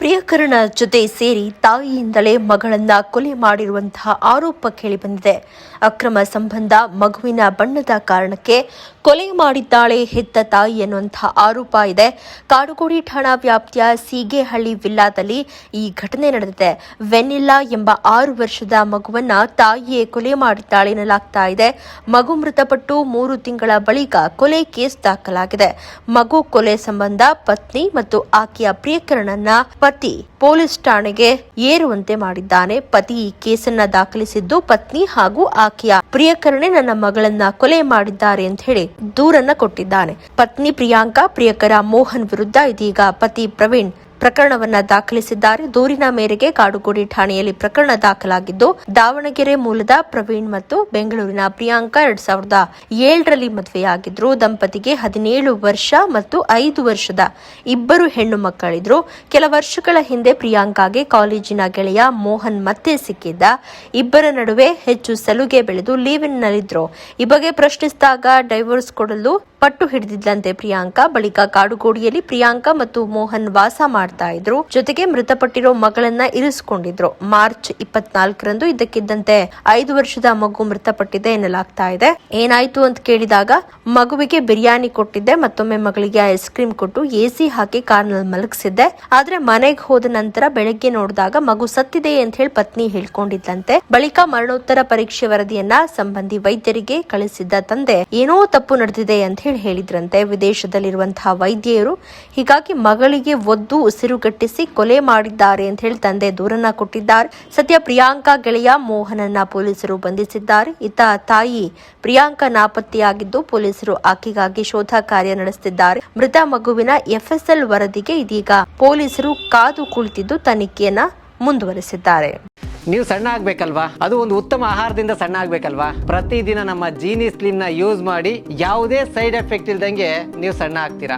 ಪ್ರಿಯಕರನ ಜೊತೆ ಸೇರಿ ತಾಯಿಯಿಂದಲೇ ಮಗಳನ್ನ ಕೊಲೆ ಮಾಡಿರುವಂತಹ ಆರೋಪ ಕೇಳಿಬಂದಿದೆ. ಅಕ್ರಮ ಸಂಬಂಧ, ಮಗುವಿನ ಬಣ್ಣದ ಕಾರಣಕ್ಕೆ ಕೊಲೆ ಮಾಡಿದ್ದಾಳೆ ಹೆತ್ತ ತಾಯಿ ಎನ್ನುವಂತಹ ಆರೋಪ ಇದೆ. ಕಾಡುಗೋಡಿ ಠಾಣಾ ವ್ಯಾಪ್ತಿಯ ಸೀಗೇಹಳ್ಳಿ ವಿಲ್ಲಾದಲ್ಲಿ ಈ ಘಟನೆ ನಡೆದಿದೆ. ವೆನಿಲ್ಲಾ ಎಂಬ 6 ವರ್ಷದ ಮಗುವನ್ನ ತಾಯಿಯೇ ಕೊಲೆ ಮಾಡಿದ್ದಾಳೆ ಎನ್ನಲಾಗ್ತಾ ಇದೆ. ಮಗು ಮೃತಪಟ್ಟು 3 ತಿಂಗಳ ಬಳಿಕ ಕೊಲೆ ಕೇಸ್ ದಾಖಲಾಗಿದೆ. ಮಗು ಕೊಲೆ ಸಂಬಂಧ ಪತ್ನಿ ಮತ್ತು ಆಕೆಯ ಪ್ರಿಯಕರನನ್ನ ಪತಿ ಪೊಲೀಸ್ ಠಾಣೆಗೆ ಏರುವಂತೆ ಮಾಡಿದ್ದಾನೆ. ಪತಿ ಈ ಕೇಸನ್ನ ದಾಖಲಿಸಿದ್ದು, ಪತ್ನಿ ಹಾಗೂ ಆಕೆಯ ಪ್ರಿಯಕರನೇ ನನ್ನ ಮಗಳನ್ನ ಕೊಲೆ ಮಾಡಿದ್ದಾರೆ ಅಂತ ಹೇಳಿ ದೂರನ್ನ ಕೊಟ್ಟಿದ್ದಾನೆ. ಪತ್ನಿ ಪ್ರಿಯಾಂಕಾ, ಪ್ರಿಯಕರ ಮೋಹನ್ ವಿರುದ್ಧ ಇದೀಗ ಪತಿ ಪ್ರವೀಣ್ ಪ್ರಕರಣವನ್ನ ದಾಖಲಿಸಿದ್ದಾರೆ. ದೂರಿನ ಮೇರೆಗೆ ಕಾಡುಗೋಡಿ ಠಾಣೆಯಲ್ಲಿ ಪ್ರಕರಣ ದಾಖಲಾಗಿದ್ದು, ದಾವಣಗೆರೆ ಮೂಲದ ಪ್ರವೀಣ್ ಮತ್ತು ಬೆಂಗಳೂರಿನ ಪ್ರಿಯಾಂಕಾ 2007ರಲ್ಲಿ ಮದುವೆಯಾಗಿದ್ರು. ದಂಪತಿಗೆ 17 ವರ್ಷ ಮತ್ತು 5 ವರ್ಷದ 2 ಹೆಣ್ಣು ಮಕ್ಕಳಿದ್ರು. ಕೆಲ ವರ್ಷಗಳ ಹಿಂದೆ ಪ್ರಿಯಾಂಕಾಗೆ ಕಾಲೇಜಿನ ಗೆಳೆಯ ಮೋಹನ್ ಮತ್ತೆ ಸಿಕ್ಕಿದ್ದ. ಇಬ್ಬರ ನಡುವೆ ಹೆಚ್ಚು ಸಲುಗೆ ಬೆಳೆದು ಲಿವ್ ಇನ್ ನಲ್ಲಿದ್ರು. ಈ ಬಗ್ಗೆ ಪ್ರಶ್ನಿಸಿದಾಗ ಡೈವೋರ್ಸ್ ಕೊಡಲು ಪಟ್ಟು ಹಿಡಿದಿದ್ದಂತೆ ಪ್ರಿಯಾಂಕಾ. ಬಳಿಕ ಕಾಡುಗೋಡಿಯಲ್ಲಿ ಪ್ರಿಯಾಂಕಾ ಮತ್ತು ಮೋಹನ್ ವಾಸ ಮಾಡ್ತಾ ಇದ್ರು. ಜೊತೆಗೆ ಮೃತಪಟ್ಟಿರೋ ಮಗಳನ್ನ ಇರಿಸಿಕೊಂಡಿದ್ರು. ಮಾರ್ಚ್ 24ರಂದು ಇದ್ದಕ್ಕಿದ್ದಂತೆ 5 ವರ್ಷದ ಮಗು ಮೃತಪಟ್ಟಿದೆ ಎನ್ನಲಾಗ್ತಾ ಇದೆ. ಏನಾಯ್ತು ಅಂತ ಕೇಳಿದಾಗ, ಮಗುವಿಗೆ ಬಿರಿಯಾನಿ ಕೊಟ್ಟಿದ್ದೆ, ಮತ್ತೊಮ್ಮೆ ಮಗಳಿಗೆ ಐಸ್ ಕ್ರೀಮ್ ಕೊಟ್ಟು ಎಸಿ ಹಾಕಿ ಕಾರ್ನಲ್ಲಿ ಮಲಗಿಸಿದ್ದೆ. ಆದ್ರೆ ಮನೆಗೆ ಹೋದ ನಂತರ ಬೆಳಗ್ಗೆ ನೋಡಿದಾಗ ಮಗು ಸತ್ತಿದೆ ಅಂತ ಹೇಳಿ ಪತ್ನಿ ಹೇಳ್ಕೊಂಡಿದ್ದಂತೆ. ಬಳಿಕ ಮರಣೋತ್ತರ ಪರೀಕ್ಷೆ ವರದಿಯನ್ನ ಸಂಬಂಧಿ ವೈದ್ಯರಿಗೆ ಕಳಿಸಿದ್ದ ತಂದೆ ಏನೋ ತಪ್ಪು ನಡೆದಿದೆ ಅಂತ ಹೇಳಿದ್ರಂತೆ. ವಿದೇಶದಲ್ಲಿರುವಂತಹ ವೈದ್ಯರು ಹೀಗಾಗಿ ಮಗಳಿಗೆ ಒದ್ದು ಉಸಿರುಗಟ್ಟಿಸಿ ಕೊಲೆ ಮಾಡಿದ್ದಾರೆ ಅಂತ ಹೇಳಿ ತಂದೆ ದೂರನ್ನ ಕೊಟ್ಟಿದ್ದಾರೆ. ಸದ್ಯ ಪ್ರಿಯಾಂಕಾ ಗೆಳೆಯ ಮೋಹನನ್ನ ಪೊಲೀಸರು ಬಂಧಿಸಿದ್ದಾರೆ. ಇತ್ತ ತಾಯಿ ಪ್ರಿಯಾಂಕಾ ನಾಪತ್ತೆಯಾಗಿದ್ದು, ಪೊಲೀಸರು ಆಕೆಗಾಗಿ ಶೋಧ ಕಾರ್ಯ ನಡೆಸುತ್ತಿದ್ದಾರೆ. ಮೃತ ಮಗುವಿನ FSL ವರದಿಗೆ ಇದೀಗ ಪೊಲೀಸರು ಕಾದು ಕುಳಿತಿದ್ದು ತನಿಖೆಯನ್ನ ಮುಂದುವರೆಸಿದ್ದಾರೆ. ನೀವು ಸಣ್ಣ ಆಗ್ಬೇಕಲ್ವಾ? ಅದು ಒಂದು ಉತ್ತಮ ಆಹಾರದಿಂದ ಸಣ್ಣ ಆಗ್ಬೇಕಲ್ವಾ? ಪ್ರತಿದಿನ ನಮ್ಮ ಜೀನಿ ಸ್ಲಿಮ್ ನ ಯೂಸ್ ಮಾಡಿ ಯಾವುದೇ ಸೈಡ್ ಎಫೆಕ್ಟ್ ಇಲ್ದಂಗೆ ನೀವು ಸಣ್ಣ ಆಗ್ತೀರಾ.